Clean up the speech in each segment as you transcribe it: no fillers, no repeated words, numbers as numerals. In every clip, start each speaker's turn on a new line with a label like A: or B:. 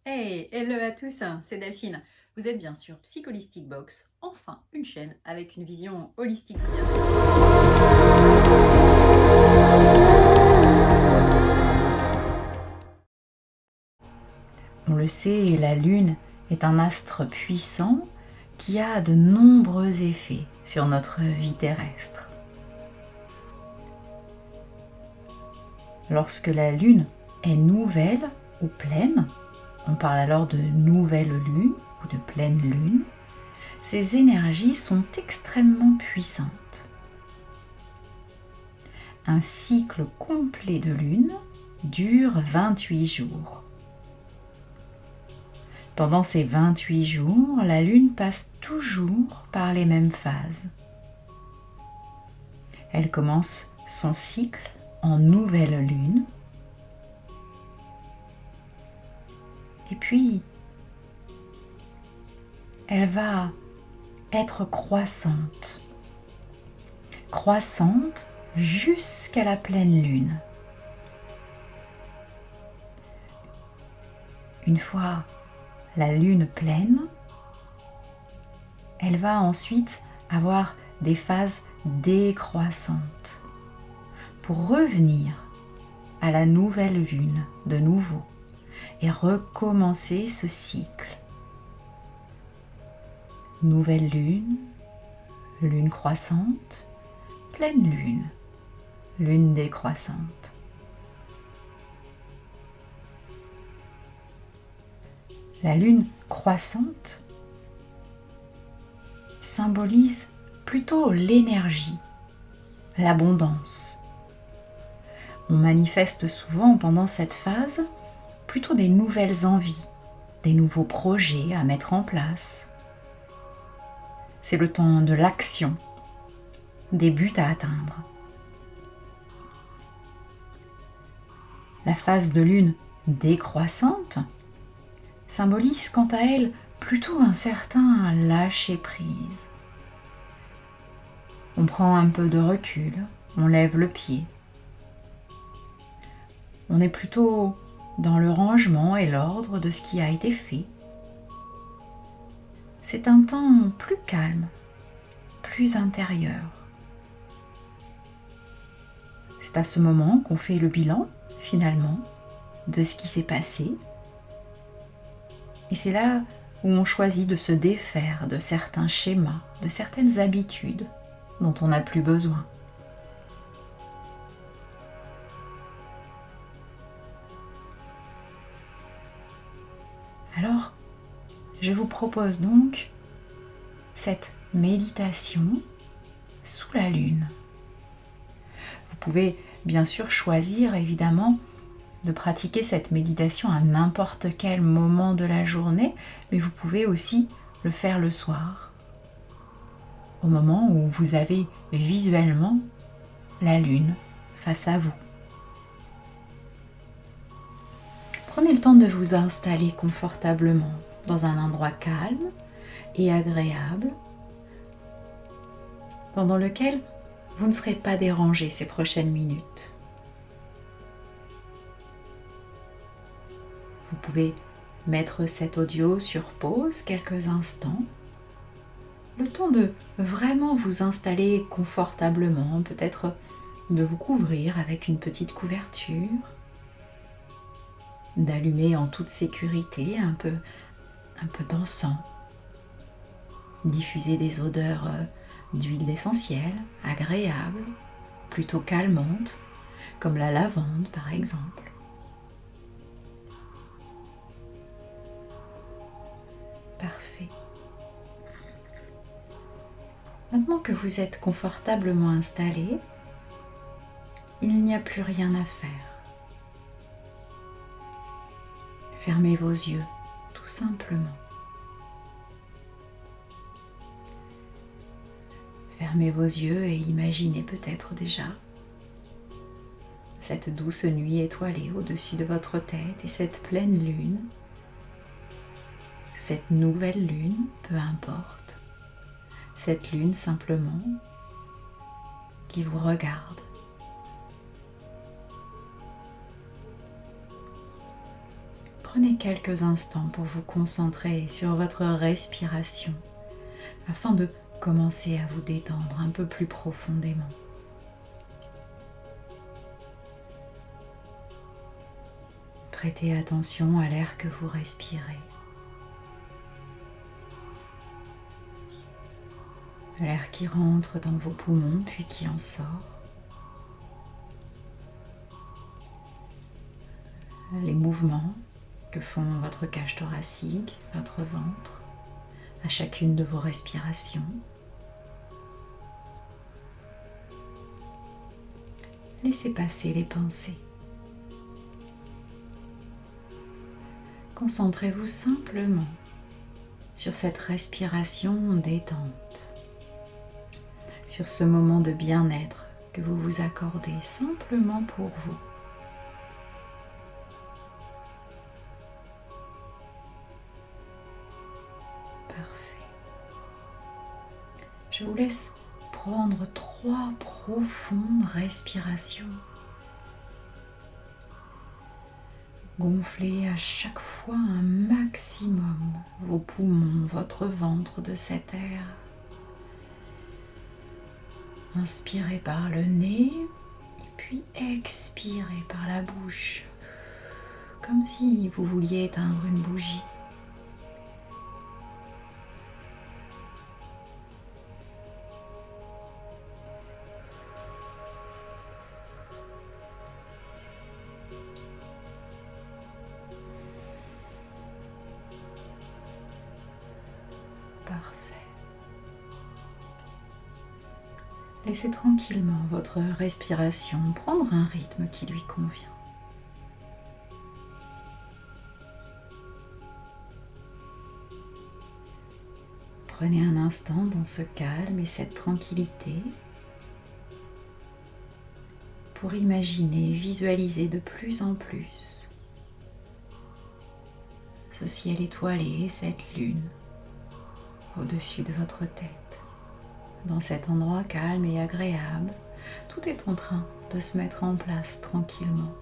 A: Hey, hello à tous, c'est Delphine. Vous êtes bien sûr Psycholistic Box, enfin une chaîne avec une vision holistique du bien-être.
B: On le sait, la Lune est un astre puissant qui a de nombreux effets sur notre vie terrestre. Lorsque la Lune est nouvelle ou pleine, on parle alors de nouvelle Lune ou de pleine Lune, ces énergies sont extrêmement puissantes. Un cycle complet de Lune dure 28 jours. Pendant ces 28 jours, la Lune passe toujours par les mêmes phases. Elle commence son cycle en nouvelle Lune. Et puis, elle va être croissante. Croissante jusqu'à la pleine Lune. Une fois la Lune pleine, elle va ensuite avoir des phases décroissantes pour revenir à la nouvelle Lune de nouveau et recommencer ce cycle. Nouvelle Lune, Lune croissante, pleine Lune, Lune décroissante. La Lune croissante symbolise plutôt l'énergie, l'abondance. On manifeste souvent pendant cette phase plutôt des nouvelles envies, des nouveaux projets à mettre en place. C'est le temps de l'action, des buts à atteindre. La phase de lune décroissante symbolise quant à elle plutôt un certain lâcher-prise. On prend un peu de recul, on lève le pied. On est plutôt dans le rangement et l'ordre de ce qui a été fait. C'est un temps plus calme, plus intérieur. C'est à ce moment qu'on fait le bilan, finalement, de ce qui s'est passé. Et c'est là où on choisit de se défaire de certains schémas, de certaines habitudes dont on n'a plus besoin. Alors, je vous propose donc cette méditation sous la lune. Vous pouvez bien sûr choisir évidemment de pratiquer cette méditation à n'importe quel moment de la journée, mais vous pouvez aussi le faire le soir, au moment où vous avez visuellement la lune face à vous. Prenez le temps de vous installer confortablement dans un endroit calme et agréable, pendant lequel vous ne serez pas dérangé ces prochaines minutes. Vous pouvez mettre cet audio sur pause quelques instants, le temps de vraiment vous installer confortablement, peut-être de vous couvrir avec une petite couverture, d'allumer en toute sécurité un peu d'encens, diffuser des odeurs d'huile essentielle agréables, plutôt calmantes, comme la lavande par exemple. Parfait. Maintenant que vous êtes confortablement installé, il n'y a plus rien à faire. Fermez vos yeux, tout simplement. Fermez vos yeux et imaginez peut-être déjà cette douce nuit étoilée au-dessus de votre tête et cette pleine lune, cette nouvelle lune, peu importe, cette lune simplement qui vous regarde. Prenez quelques instants pour vous concentrer sur votre respiration afin de commencer à vous détendre un peu plus profondément. Prêtez attention à l'air que vous respirez. L'air qui rentre dans vos poumons puis qui en sort. Les mouvements que font votre cage thoracique, votre ventre, à chacune de vos respirations. Laissez passer les pensées. Concentrez-vous simplement sur cette respiration détente, sur ce moment de bien-être que vous vous accordez simplement pour vous. Parfait. Je vous laisse prendre 3 profondes respirations. Gonflez à chaque fois un maximum vos poumons, votre ventre de cet air. Inspirez par le nez et puis expirez par la bouche, comme si vous vouliez éteindre une bougie. Parfait. Laissez tranquillement votre respiration prendre un rythme qui lui convient. Prenez un instant dans ce calme et cette tranquillité pour imaginer, visualiser de plus en plus ce ciel étoilé, cette lune au-dessus de votre tête. Dans cet endroit calme et agréable, tout est en train de se mettre en place tranquillement.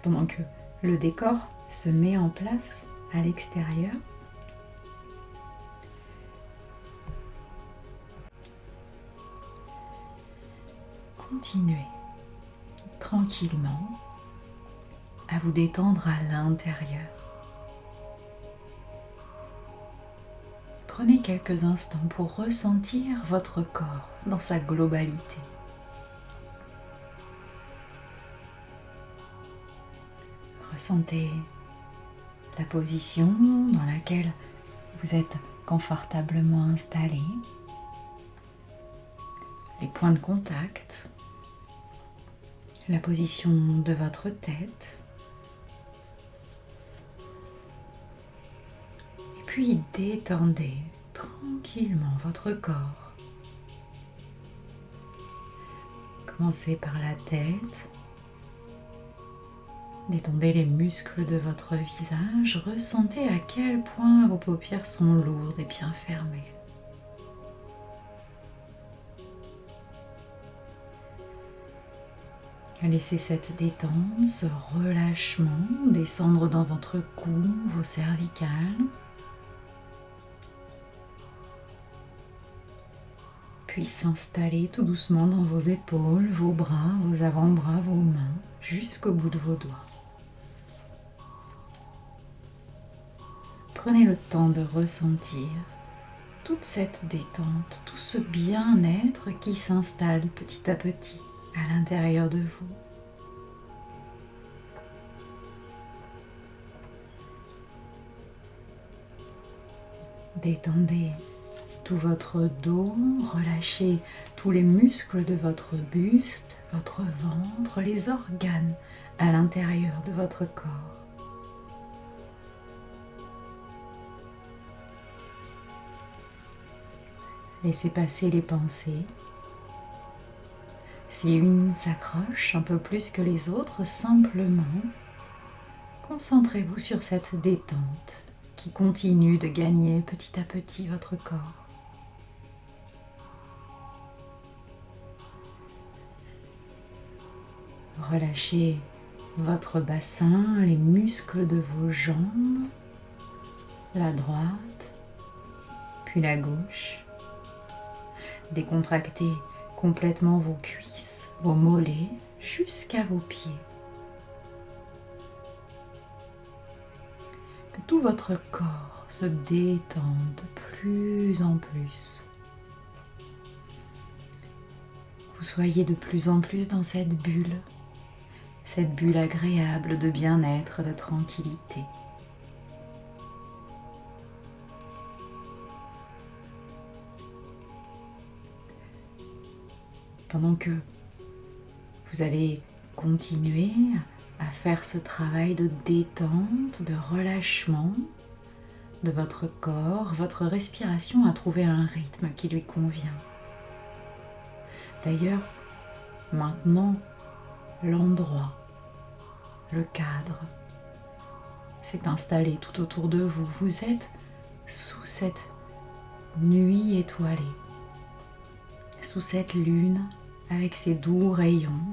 B: Pendant que le décor se met en place à l'extérieur, continuez tranquillement à vous détendre à l'intérieur. Prenez quelques instants pour ressentir votre corps dans sa globalité. Ressentez la position dans laquelle vous êtes confortablement installé, les points de contact, la position de votre tête. Et puis détendez tranquillement votre corps. Commencez par la tête. Détendez les muscles de votre visage. Ressentez à quel point vos paupières sont lourdes et bien fermées. Laissez cette détente, ce relâchement descendre dans votre cou, vos cervicales. Puis s'installer tout doucement dans vos épaules, vos bras, vos avant-bras, vos mains, jusqu'au bout de vos doigts. Prenez le temps de ressentir toute cette détente, tout ce bien-être qui s'installe petit à petit à l'intérieur de vous. Détendez tout votre dos, relâchez tous les muscles de votre buste, votre ventre, les organes à l'intérieur de votre corps. Laissez passer les pensées. Si une s'accroche un peu plus que les autres, simplement concentrez-vous sur cette détente qui continue de gagner petit à petit votre corps. relâchez votre bassin, les muscles de vos jambes, la droite, puis la gauche. Décontractez complètement vos cuisses, vos mollets, jusqu'à vos pieds. Que tout votre corps se détende de plus en plus. Vous soyez de plus en plus dans cette bulle agréable de bien-être, de tranquillité. Pendant que vous avez continué à faire ce travail de détente, de relâchement de votre corps, votre respiration a trouvé un rythme qui lui convient. D'ailleurs, maintenant, l'endroit, le cadre s'est installé tout autour de vous. Vous êtes sous cette nuit étoilée, sous cette lune avec ses doux rayons.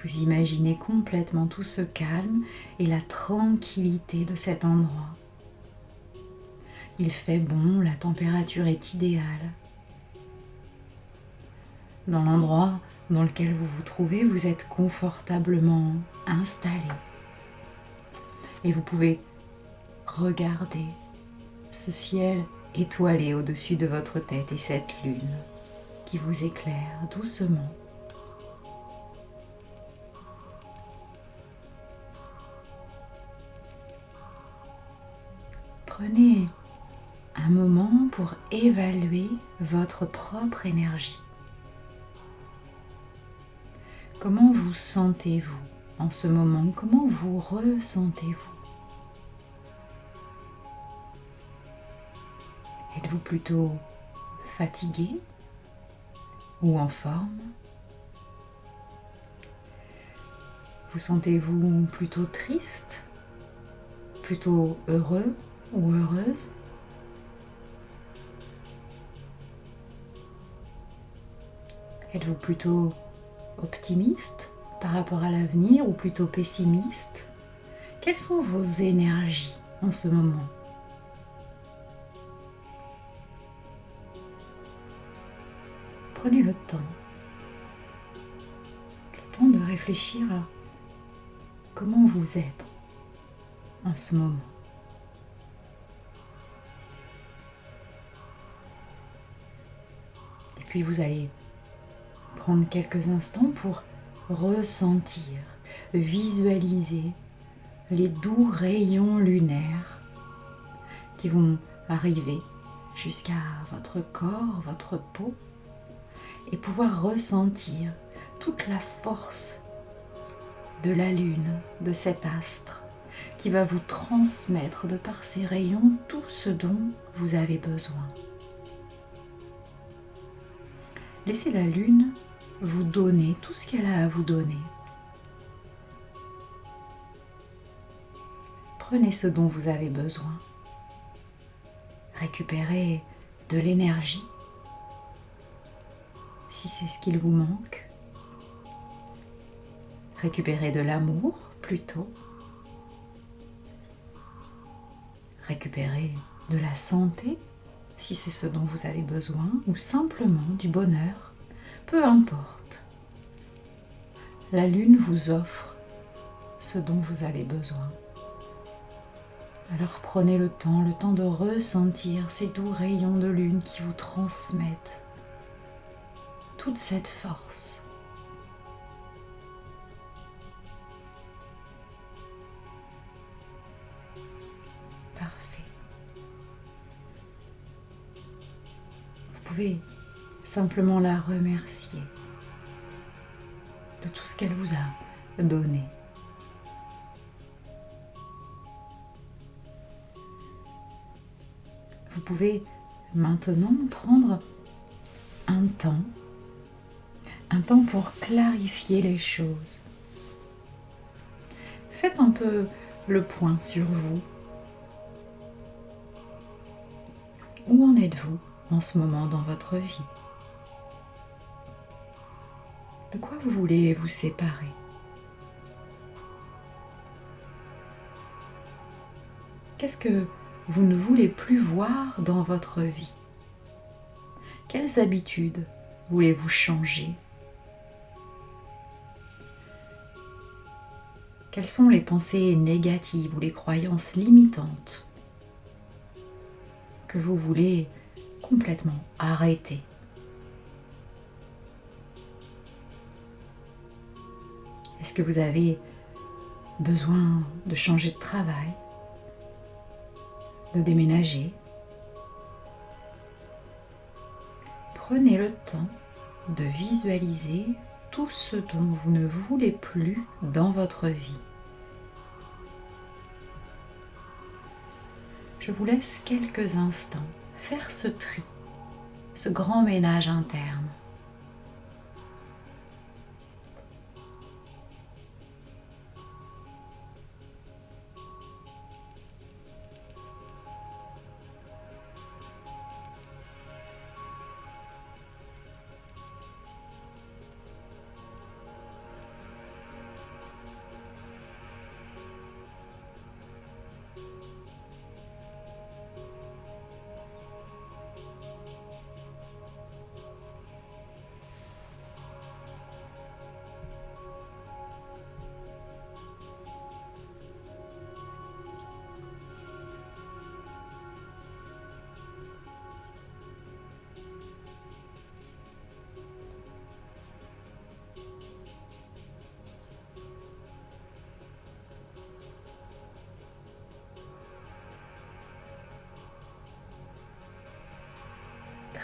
B: Vous imaginez complètement tout ce calme et la tranquillité de cet endroit. Il fait bon, la température est idéale. Dans l'endroit dans lequel vous vous trouvez, vous êtes confortablement installé. Et vous pouvez regarder ce ciel étoilé au-dessus de votre tête et cette lune qui vous éclaire doucement. Prenez un moment pour évaluer votre propre énergie. Comment vous sentez-vous en ce moment? Comment vous ressentez-vous? Êtes-vous plutôt fatigué ou en forme? Vous sentez-vous plutôt triste, plutôt heureux ou heureuse? Êtes-vous plutôt optimiste par rapport à l'avenir ou plutôt pessimiste? Quelles sont vos énergies en ce moment? Prenez le temps de réfléchir à comment vous êtes en ce moment. Et puis vous allez prendre quelques instants pour ressentir, visualiser les doux rayons lunaires qui vont arriver jusqu'à votre corps, votre peau, et pouvoir ressentir toute la force de la lune, de cet astre, qui va vous transmettre de par ses rayons tout ce dont vous avez besoin. Laissez la lune vous donner tout ce qu'elle a à vous donner. Prenez ce dont vous avez besoin. Récupérez de l'énergie, si c'est ce qu'il vous manque. Récupérez de l'amour, plutôt. Récupérez de la santé, si c'est ce dont vous avez besoin, ou simplement du bonheur, peu importe. La lune vous offre ce dont vous avez besoin. Alors prenez le temps de ressentir ces doux rayons de lune qui vous transmettent toute cette force. Parfait. Vous pouvez simplement la remercier de tout ce qu'elle vous a donné. Vous pouvez maintenant prendre un temps pour clarifier les choses. Faites un peu le point sur vous. Où en êtes-vous en ce moment dans votre vie? De quoi vous voulez vous séparer? Qu'est-ce que vous ne voulez plus voir dans votre vie? Quelles habitudes voulez-vous changer? Quelles sont les pensées négatives ou les croyances limitantes que vous voulez complètement arrêter? Est-ce que vous avez besoin de changer de travail, de déménager? Prenez le temps de visualiser tout ce dont vous ne voulez plus dans votre vie. Je vous laisse quelques instants faire ce tri, ce grand ménage interne.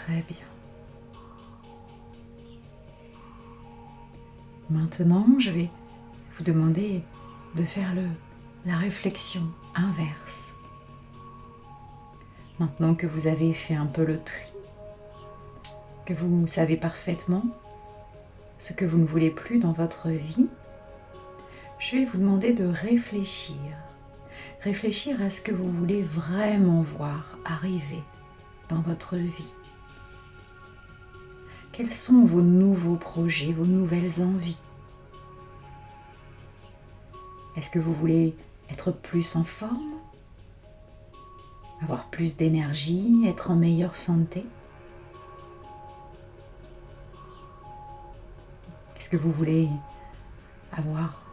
B: Très bien. Maintenant, je vais vous demander de faire la réflexion inverse. Maintenant que vous avez fait un peu le tri, que vous savez parfaitement ce que vous ne voulez plus dans votre vie, je vais vous demander de réfléchir. Réfléchir à ce que vous voulez vraiment voir arriver dans votre vie. Quels sont vos nouveaux projets, vos nouvelles envies? Est-ce que vous voulez être plus en forme? Avoir plus d'énergie, être en meilleure santé? Est-ce que vous voulez avoir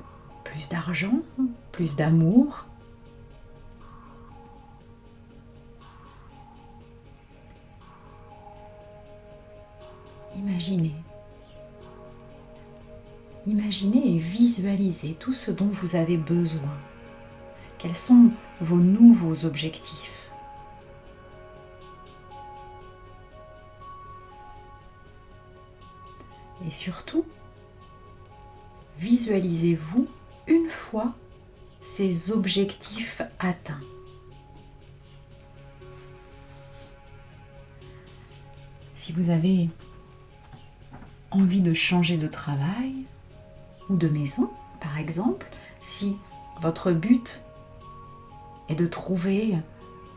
B: plus d'argent, plus d'amour? Imaginez et visualisez tout ce dont vous avez besoin. Quels sont vos nouveaux objectifs? Et surtout, visualisez-vous une fois ces objectifs atteints. Si vous avez envie de changer de travail ou de maison, par exemple, si votre but est de trouver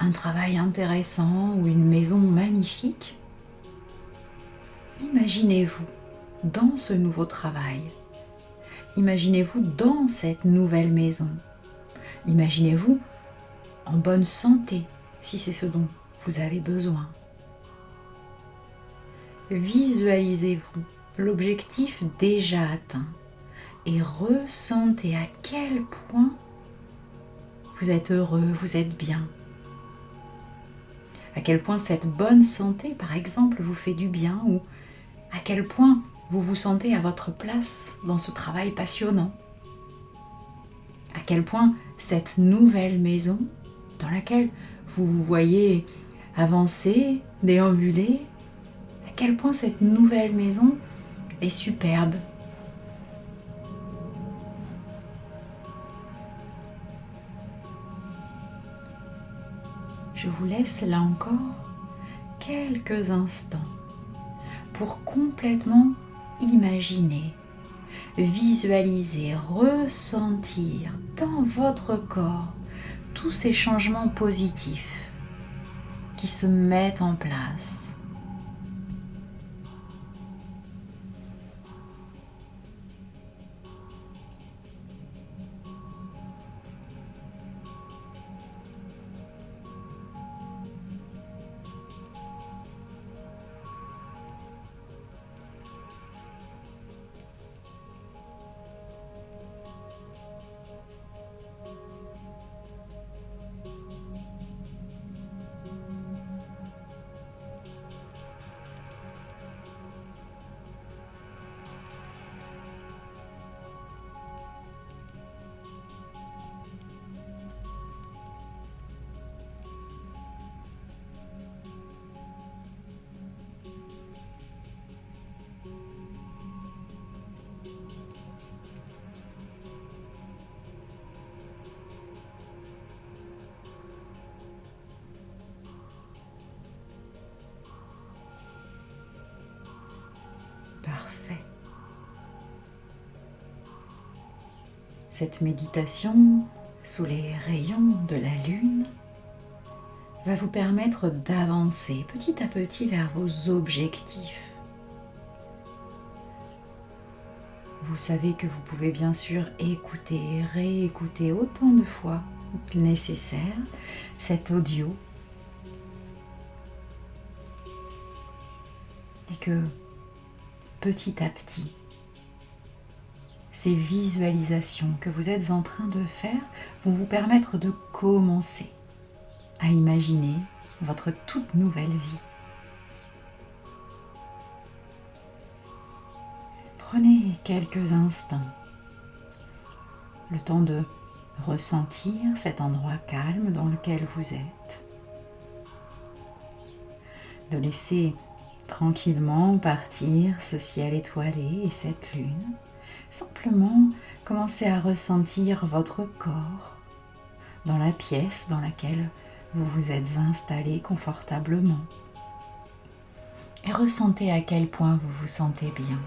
B: un travail intéressant ou une maison magnifique, imaginez-vous dans ce nouveau travail. Imaginez-vous dans cette nouvelle maison. Imaginez-vous en bonne santé, si c'est ce dont vous avez besoin. Visualisez-vous l'objectif déjà atteint et ressentez à quel point vous êtes heureux, vous êtes bien. À quel point cette bonne santé, par exemple, vous fait du bien ou à quel point vous vous sentez à votre place dans ce travail passionnant. À quel point cette nouvelle maison dans laquelle vous vous voyez avancer, déambuler, à quel point cette nouvelle maison est superbe. Je vous laisse là encore quelques instants pour complètement imaginer, visualiser, ressentir dans votre corps tous ces changements positifs qui se mettent en place. Cette méditation sous les rayons de la lune va vous permettre d'avancer petit à petit vers vos objectifs. Vous savez que vous pouvez bien sûr écouter et réécouter autant de fois que nécessaire cet audio et que petit à petit, ces visualisations que vous êtes en train de faire vont vous permettre de commencer à imaginer votre toute nouvelle vie. Prenez quelques instants, le temps de ressentir cet endroit calme dans lequel vous êtes, de laisser tranquillement partir ce ciel étoilé et cette lune. Simplement commencez à ressentir votre corps dans la pièce dans laquelle vous vous êtes installé confortablement et ressentez à quel point vous vous sentez bien.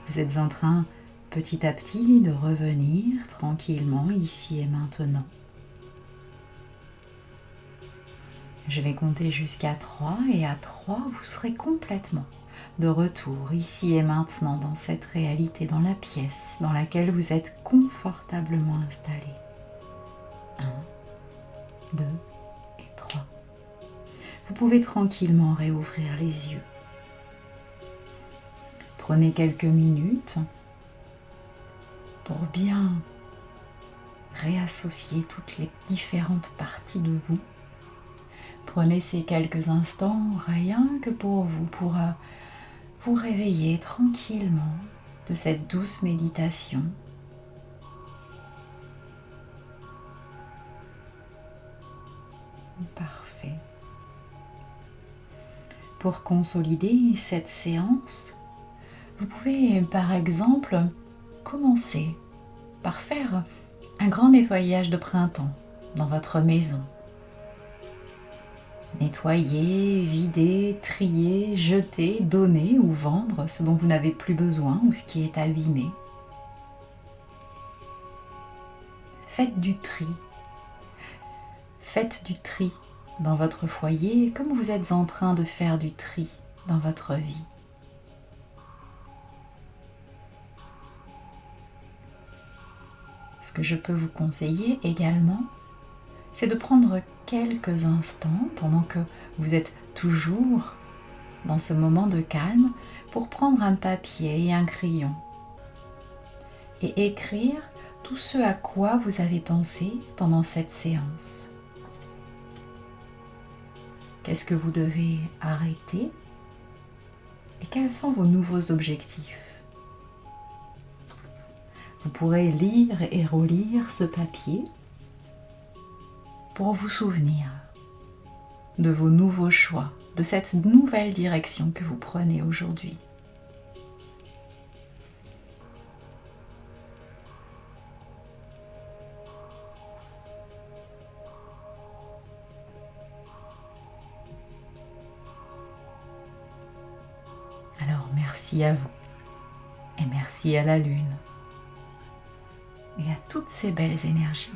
B: Vous êtes en train petit à petit de revenir tranquillement ici et maintenant. Je vais compter jusqu'à 3 et à 3, vous serez complètement de retour ici et maintenant dans cette réalité, dans la pièce dans laquelle vous êtes confortablement installé. 1, 2 et 3. Vous pouvez tranquillement réouvrir les yeux. Prenez quelques minutes pour bien réassocier toutes les différentes parties de vous. Prenez ces quelques instants rien que pour vous réveiller tranquillement de cette douce méditation. Parfait. Pour consolider cette séance, vous pouvez par exemple commencer par faire un grand nettoyage de printemps dans votre maison. Nettoyer, vider, trier, jeter, donner ou vendre ce dont vous n'avez plus besoin ou ce qui est abîmé. Faites du tri. Faites du tri dans votre foyer comme vous êtes en train de faire du tri dans votre vie. Ce que je peux vous conseiller également, c'est de prendre quelques instants pendant que vous êtes toujours dans ce moment de calme pour prendre un papier et un crayon et écrire tout ce à quoi vous avez pensé pendant cette séance. Qu'est-ce que vous devez arrêter et quels sont vos nouveaux objectifs? Vous pourrez lire et relire ce papier pour vous souvenir de vos nouveaux choix, de cette nouvelle direction que vous prenez aujourd'hui. Alors merci à vous et merci à la lune et à toutes ces belles énergies.